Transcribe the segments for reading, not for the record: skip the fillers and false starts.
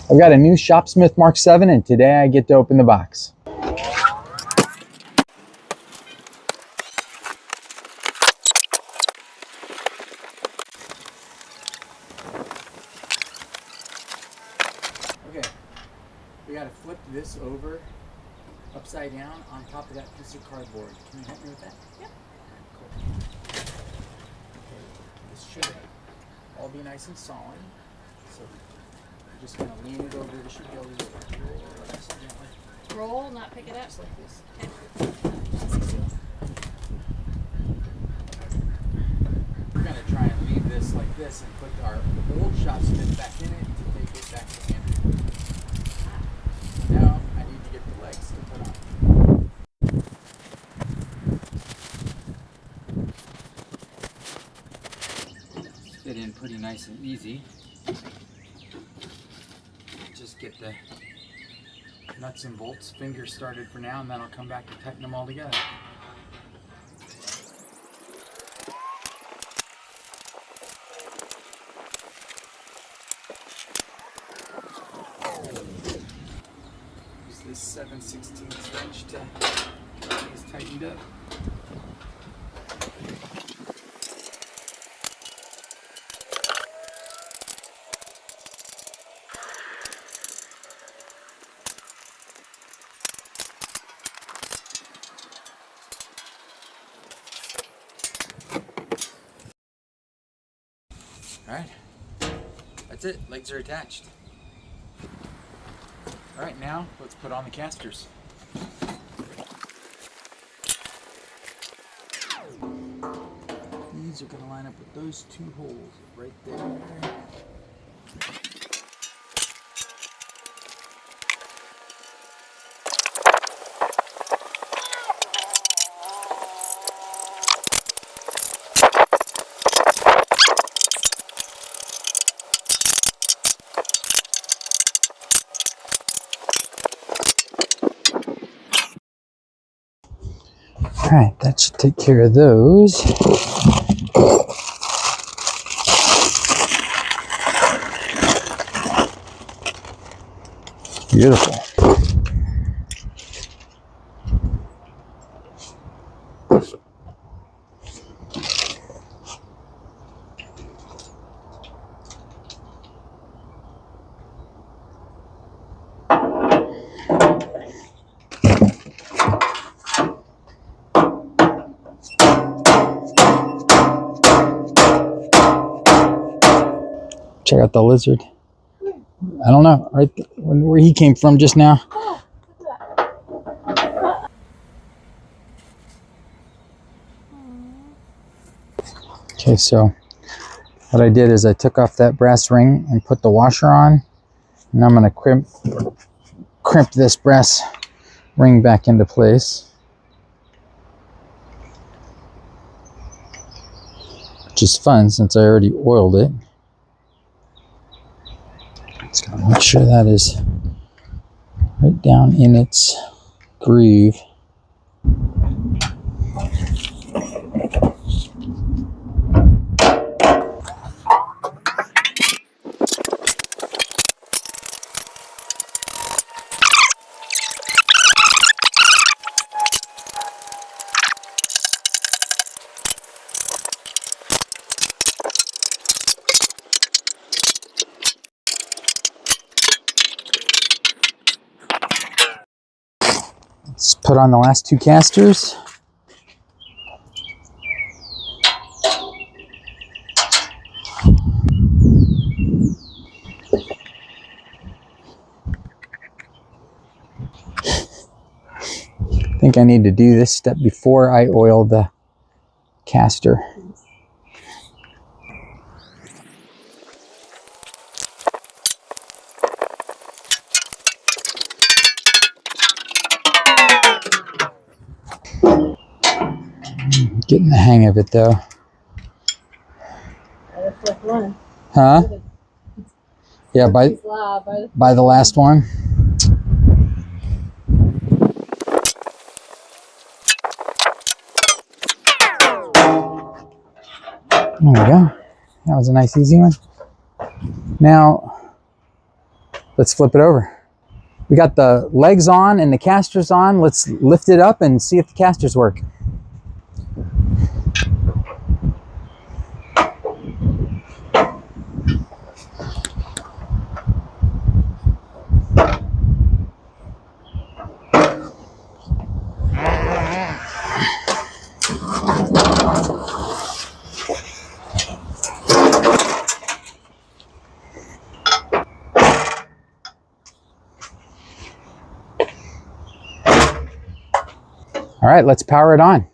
I've got a new Shopsmith Mark 7 and today I get to open the box. Okay, we got to flip this over upside down on top of that piece of cardboard. Can you help me with that? Yep. Cool. Okay, this should all be nice and solid. So we're just going to lean it over. This should be able to just roll nice and gently. Roll, not pick it up. Just like this. Okay. We're going to try and leave this like this and put our old Shopsmith back in it to take it back to Andrew. Now I need to get the legs to put on. Fit in pretty nice and easy. Just get the nuts and bolts fingers started for now, and then I'll come back to tighten them all together. Use this 7/16 wrench to get these tightened up. Alright, that's it, legs are attached. Alright, now let's put on the casters. These are going to line up with those two holes right there. All right, that should take care of those. Beautiful. Check out the lizard. I don't know, right where he came from just now. Okay, so what I did is I took off that brass ring and put the washer on, and I'm going to crimp this brass ring back into place, which is fun since I already oiled it. Just gotta make sure that is right down in its groove. Let's put on the last two casters. I think I need to do this step before I oil the caster. Getting the hang of it though. Huh? Yeah, by the last one. There we go. That was a nice easy one. Now, let's flip it over. We got the legs on and the casters on. Let's lift it up and see if the casters work. All right, let's power it on.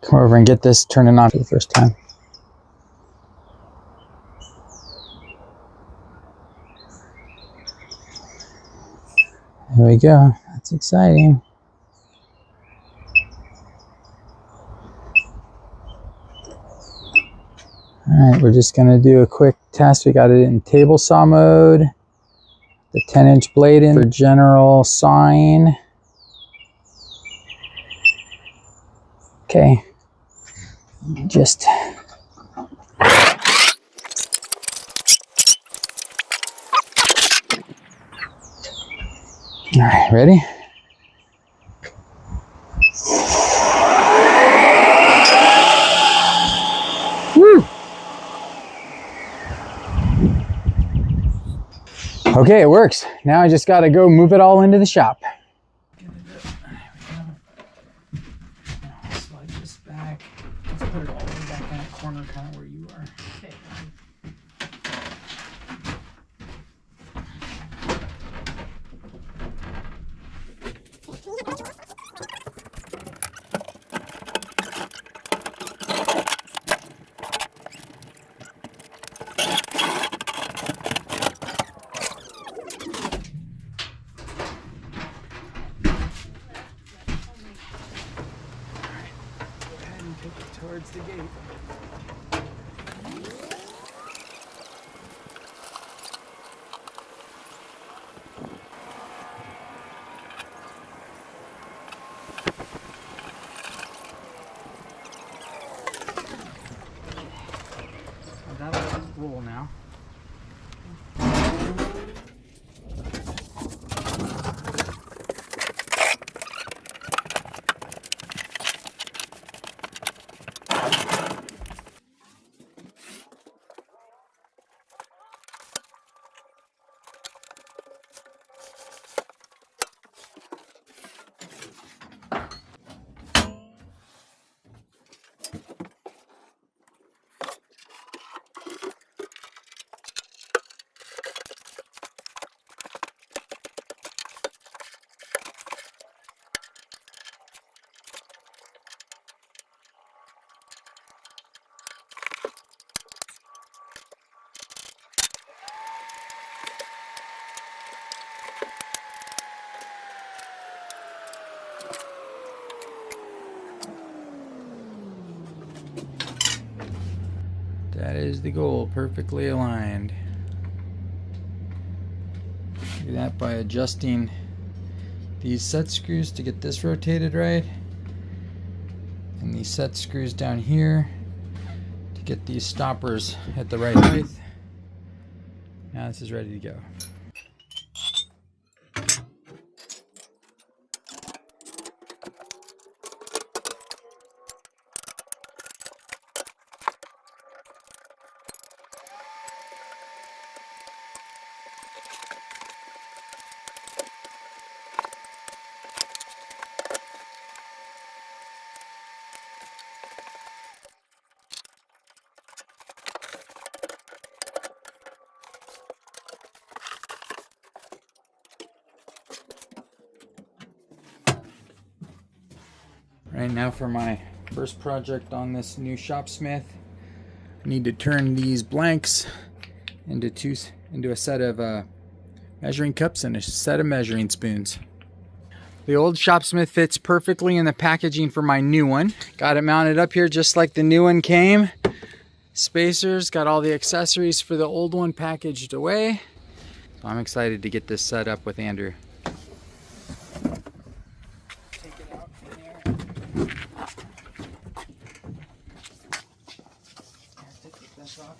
Come over and get this turning on for the first time. There we go. That's exciting. All right, we're just gonna do a quick test. We got it in table saw mode. The 10-inch blade in for general sawing. Okay, just all right, ready? Woo! Okay, it works. Now I just gotta go move it all into the shop. Slide this back. Let's put it all the way back in that corner, kind of where you are. Okay. Towards the gate. That'll roll now. That is the goal, perfectly aligned. Do that by adjusting these set screws to get this rotated right, and these set screws down here to get these stoppers at the right height. Now this is ready to go. Right now for my first project on this new Shopsmith, I need to turn these blanks into a set of measuring cups and a set of measuring spoons. The old Shopsmith fits perfectly in the packaging for my new one. Got it mounted up here just like the new one came. Spacers, got all the accessories for the old one packaged away. So I'm excited to get this set up with Andrew. Take it out from there. Take this off.